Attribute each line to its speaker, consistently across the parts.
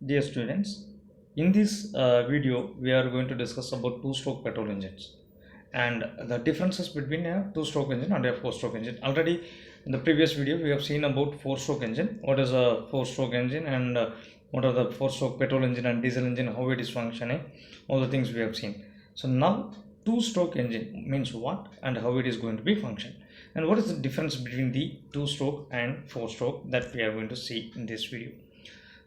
Speaker 1: Dear students, in this video we are going to discuss about two-stroke petrol engines and the differences between a two-stroke engine and a four-stroke engine. Already in the previous video we have seen about four-stroke engine, what is a four-stroke engine and what are the four-stroke petrol engine and diesel engine, how it is functioning, all the things we have seen. So now two-stroke engine means what and how it is going to be function, and what is the difference between the two-stroke and four-stroke, that we are going to see in this video.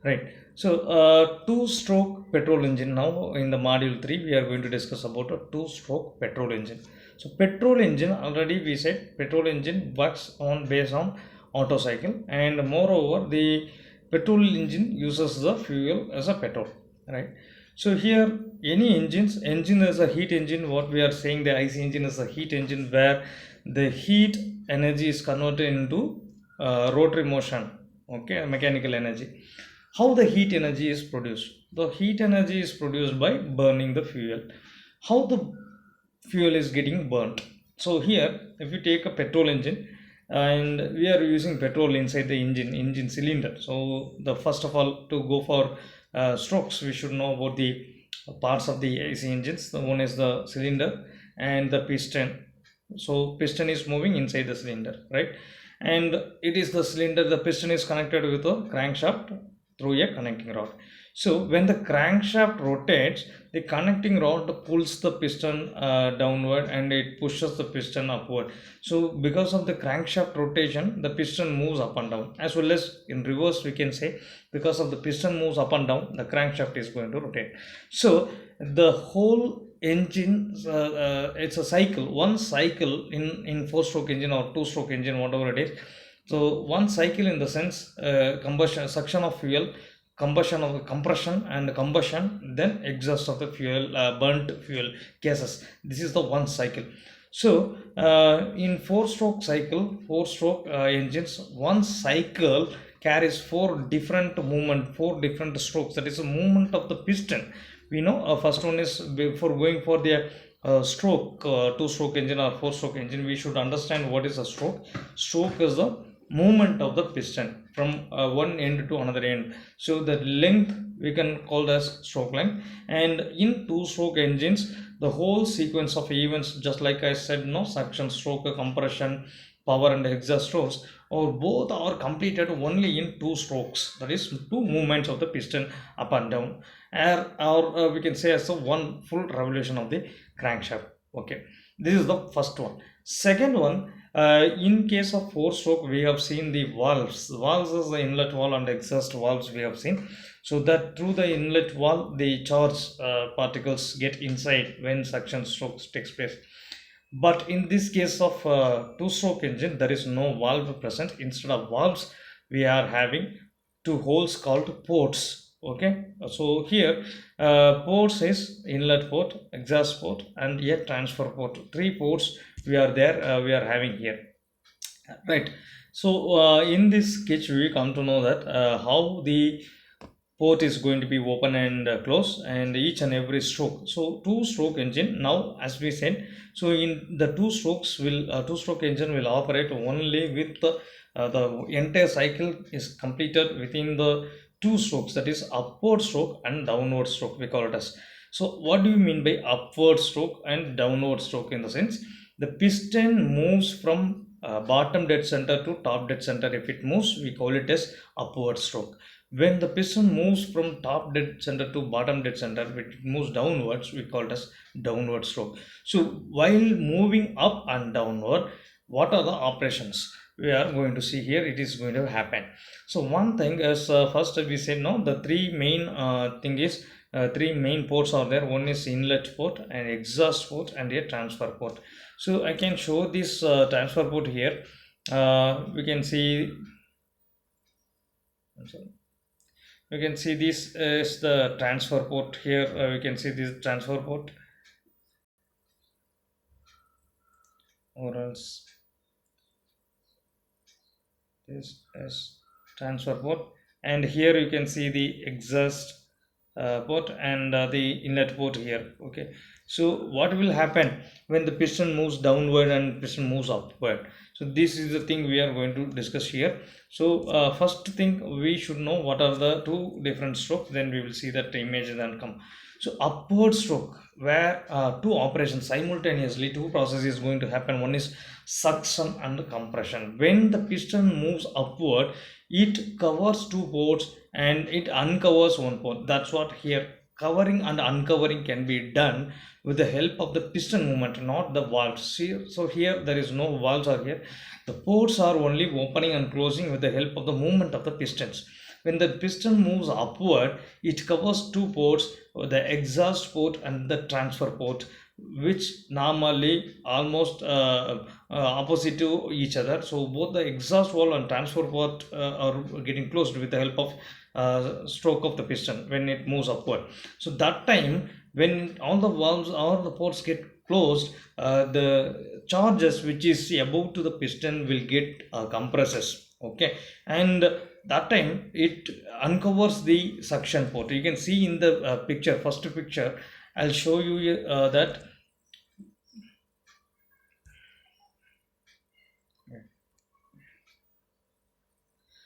Speaker 1: Right. So, two-stroke petrol engine. Now, in the module 3, we are going to discuss about a two-stroke petrol engine. So, petrol engine, already we said petrol engine works on based on Otto cycle, and moreover, the petrol engine uses the fuel as a petrol. Right. So, here any engine is a heat engine. What we are saying, the IC engine is a heat engine where the heat energy is converted into rotary motion. Okay, mechanical energy. How the heat energy is produced? The heat energy is produced by burning the fuel. How the fuel is getting burnt? So here, if you take a petrol engine and we are using petrol inside the engine cylinder. So the first of all, to go for strokes, we should know about the parts of the AC engines. The one is the cylinder and the piston. So piston is moving inside the cylinder, right? And it is the cylinder, the piston is connected with a crankshaft through a connecting rod. So when the crankshaft rotates, the connecting rod pulls the piston downward and it pushes the piston upward. So because of the crankshaft rotation, the piston moves up and down, as well as in reverse we can say, because of the piston moves up and down, the crankshaft is going to rotate. So the whole engine, it's a cycle, one cycle in four-stroke engine or two-stroke engine, whatever it is. So one cycle in the sense, combustion, suction of fuel, combustion of compression and combustion, then exhaust of the fuel, burnt fuel gases. This is the one cycle. So in four-stroke cycle, four-stroke engines, one cycle carries four different movement, four different strokes. That is a movement of the piston. We know first one is, before going for the stroke, two-stroke engine or four-stroke engine, we should understand what is a stroke. Stroke is the movement of the piston from one end to another end. So the length we can call as stroke length. And in two-stroke engines, the whole sequence of events, just like I said, no, suction, stroke, compression, power and exhaust strokes, or both are completed only in two strokes, that is two movements of the piston up and down, or we can say as a one full revolution of the crankshaft. Okay, this is the first one. Second one, in case of four stroke, we have seen the valves. Valves is the inlet valve and exhaust valves we have seen. So that through the inlet valve, the charge particles get inside when suction strokes takes place. But in this case of two-stroke engine, there is no valve present. Instead of valves, we are having two holes called ports. Okay, so here ports is inlet port, exhaust port, and a transfer port. Three ports we are there. We are having here, right? So in this sketch, we come to know that how the port is going to be open and close, and each and every stroke. So two stroke engine, now as we said, so in the two strokes will two stroke engine will operate only with the entire cycle is completed within the two strokes, that is upward stroke and downward stroke, we call it as. So what do you mean by upward stroke and downward stroke? In the sense, the piston moves from bottom dead center to top dead center. If it moves, we call it as upward stroke. When the piston moves from top dead center to bottom dead center, it moves downwards, we call it as downward stroke. So while moving up and downward, what are the operations we are going to see here? It is going to happen. So one thing is, first we say, no, the three main thing is, three main ports are there. One is inlet port, an exhaust port, and a transfer port. So I can show this transfer port here. We can see, I'm sorry, we can see this is the transfer port here. We can see this transfer port, or else this is transfer port, and here you can see the exhaust port and the inlet port here. Okay, so what will happen when the piston moves downward and piston moves upward? So this is the thing we are going to discuss here. So first thing, we should know what are the two different strokes, then we will see that image then come. So upward stroke, where two operations simultaneously, two processes going to happen. One is suction and compression. When the piston moves upward, it covers two ports and it uncovers one port. That's what here covering and uncovering can be done with the help of the piston movement, not the valves. See, so here there is no valves are here. The ports are only opening and closing with the help of the movement of the pistons. When the piston moves upward, it covers two ports, the exhaust port and the transfer port, which normally almost opposite to each other. So both the exhaust valve and transfer port are getting closed with the help of stroke of the piston when it moves upward. So that time, when all the valves or the ports get closed, the charges which is above to the piston will get compresses. Okay, and that time it uncovers the suction port. You can see in the picture, first picture I'll show you that.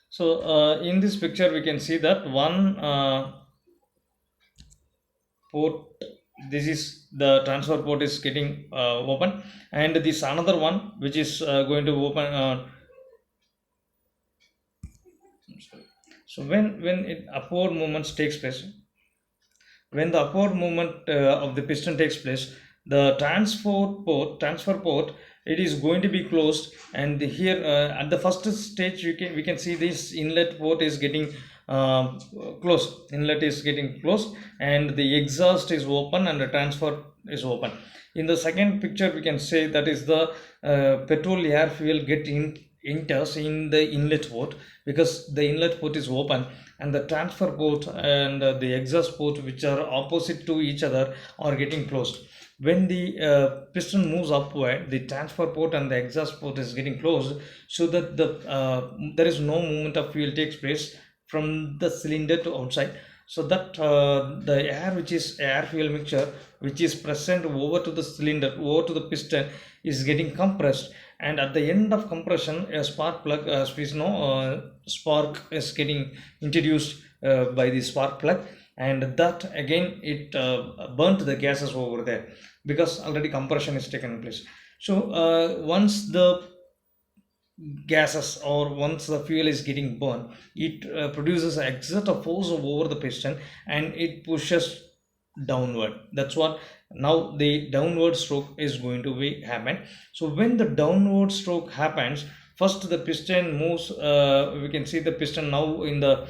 Speaker 1: So in this picture we can see that one port, this is the transfer port is getting open, and this another one which is going to open. So when it upward movements takes place, when the upward movement of the piston takes place, the transfer port, it is going to be closed, and here at the first stage we can see this inlet port is getting closed. Inlet is getting closed and the exhaust is open and the transfer is open. In the second picture we can say that is the petrol air fuel get in enters in the inlet port, because the inlet port is open, and the transfer port and the exhaust port, which are opposite to each other, are getting closed. When the piston moves upward, the transfer port and the exhaust port is getting closed, so that the there is no movement of fuel takes place from the cylinder to outside. So that the air, which is air fuel mixture, which is present over to the cylinder, over to the piston, is getting compressed, and at the end of compression, a spark plug, as we know, spark is getting introduced by the spark plug, and that again it burnt the gases over there, because already compression is taken place. So once the gases, or once the fuel is getting burned, it produces an exert force over the piston and it pushes downward. That's what now the downward stroke is going to be happen. So when the downward stroke happens, first the piston moves, we can see the piston now in the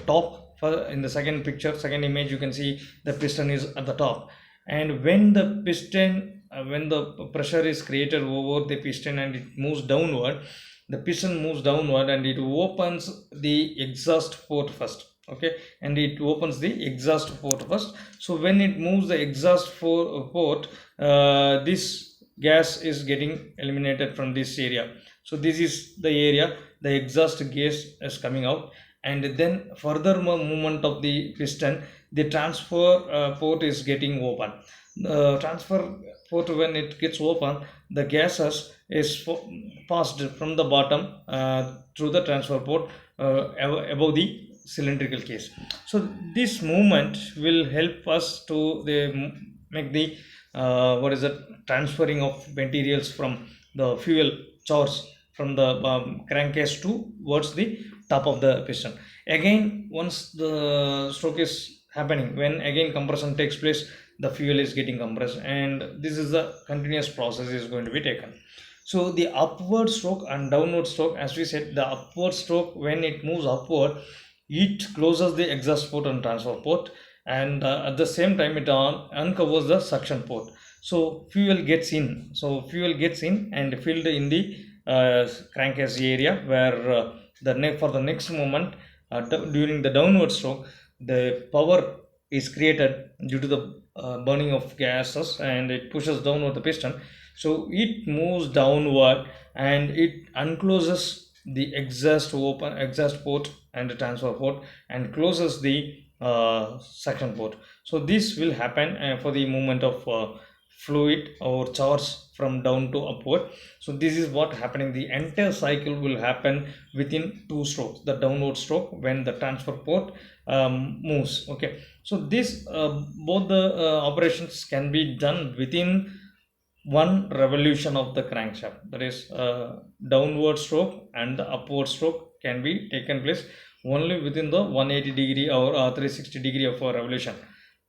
Speaker 1: top. In the second picture, second image, you can see the piston is at the top, and when the piston when the pressure is created over the piston and it moves downward, the piston moves downward and it opens the exhaust port first. Okay, and it opens the exhaust port first. So when it moves the exhaust port, this gas is getting eliminated from this area. So this is the area the exhaust gas is coming out, and then further movement of the piston, the transfer port is getting open. The transfer port, when it gets open, the gases is passed from the bottom through the transfer port above the cylindrical case. So this movement will help us to make the what is it, transferring of materials from the fuel charge from the crankcase towards the top of the piston. Again, once the stroke is happening, when again compression takes place, the fuel is getting compressed, and this is a continuous process is going to be taken. So the upward stroke and downward stroke, as we said, the upward stroke, when it moves upward, it closes the exhaust port and transfer port, and at the same time it uncovers the suction port. So fuel gets in, and filled in the crankcase area, where for the next moment, during the downward stroke, the power is created due to the burning of gases, and it pushes downward the piston. So it moves downward and it uncloses the exhaust port and the transfer port, and closes the suction port. So this will happen for the movement of fluid or charge from down to upward. So this is what happening. The entire cycle will happen within two strokes, the downward stroke when the transfer port moves. Okay, so this both the operations can be done within one revolution of the crankshaft. That is downward stroke and the upward stroke can be taken place only within the 180 degree or 360 degree of a revolution.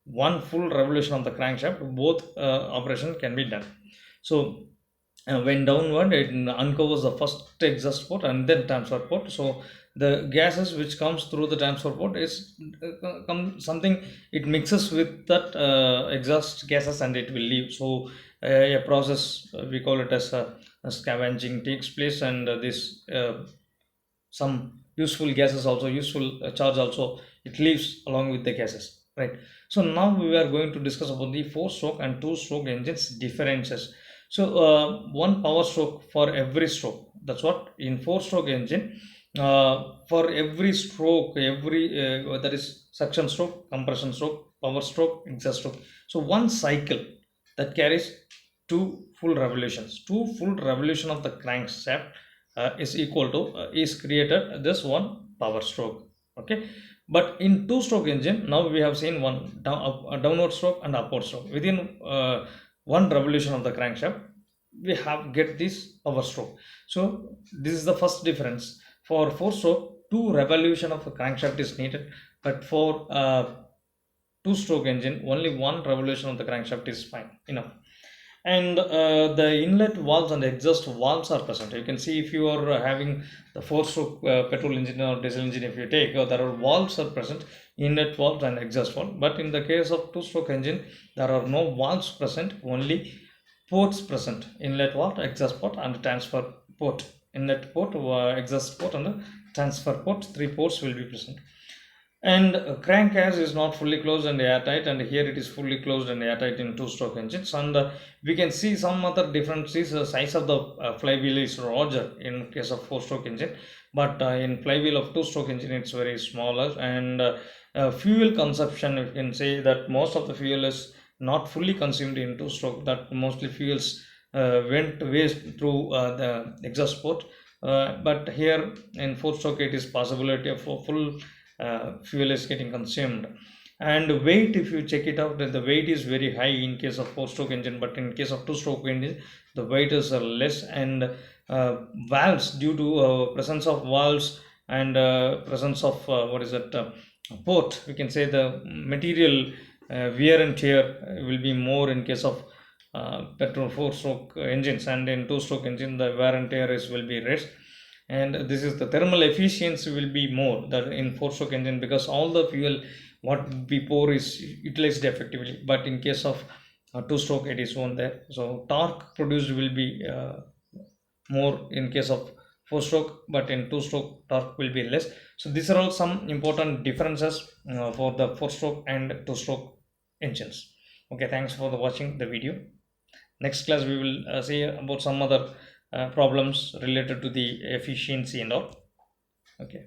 Speaker 1: One full revolution of the crankshaft, both operation can be done. So when downward, it uncovers the first exhaust port and then transfer port. So the gases which comes through the transfer port is something, it mixes with that exhaust gases and it will leave. So a process, we call it as a scavenging takes place, and this some useful gases also, useful charge also, it leaves along with the gases, right? So now we are going to discuss about the four stroke and two stroke engines differences. So one power stroke for every stroke. That's what in four stroke engine, for every stroke, every that is suction stroke, compression stroke, power stroke, exhaust stroke. So one cycle that carries two full revolutions, two full revolution of the crankshaft is equal to is created this one power stroke. Okay, but in two stroke engine, now we have seen one downward stroke and upward stroke. Within one revolution of the crankshaft, we have get this power stroke. So this is the first difference. For four stroke, two revolution of a crankshaft is needed, but for two stroke engine, only one revolution of the crankshaft is fine enough. And the inlet valves and exhaust valves are present. You can see if you are having the four stroke petrol engine or diesel engine, if you take, there are valves are present, inlet valves and exhaust valve. But in the case of two stroke engine, there are no valves present, only ports present: inlet valve, exhaust port and transfer port. Inlet port, exhaust port and transfer port, three ports will be present. And crankcase is not fully closed and airtight, and here it is fully closed and airtight in two stroke engines. And we can see some other differences. The size of the flywheel is larger in case of four stroke engine, but in flywheel of two stroke engine it's very smaller. And fuel consumption, you can say that most of the fuel is not fully consumed in two stroke, that mostly fuels went waste through the exhaust port. But here in four stroke, it is possibility of full fuel is getting consumed. And weight, if you check it out, the weight is very high in case of four stroke engine, but in case of two stroke engine, the weight is less. And valves, due to presence of valves and presence of what is it, port, we can say the material wear and tear will be more in case of petrol four stroke engines, and in two stroke engine the wear and tear is will be less. And this is the thermal efficiency will be more that in four stroke engine, because all the fuel what we pour is utilized effectively. But in case of two stroke, it is on there, so torque produced will be more in case of four stroke, but in two stroke torque will be less. So these are all some important differences for the four stroke and two stroke engines. Okay, thanks for the watching the video. Next class we will see about some other problems related to the efficiency and all. Okay.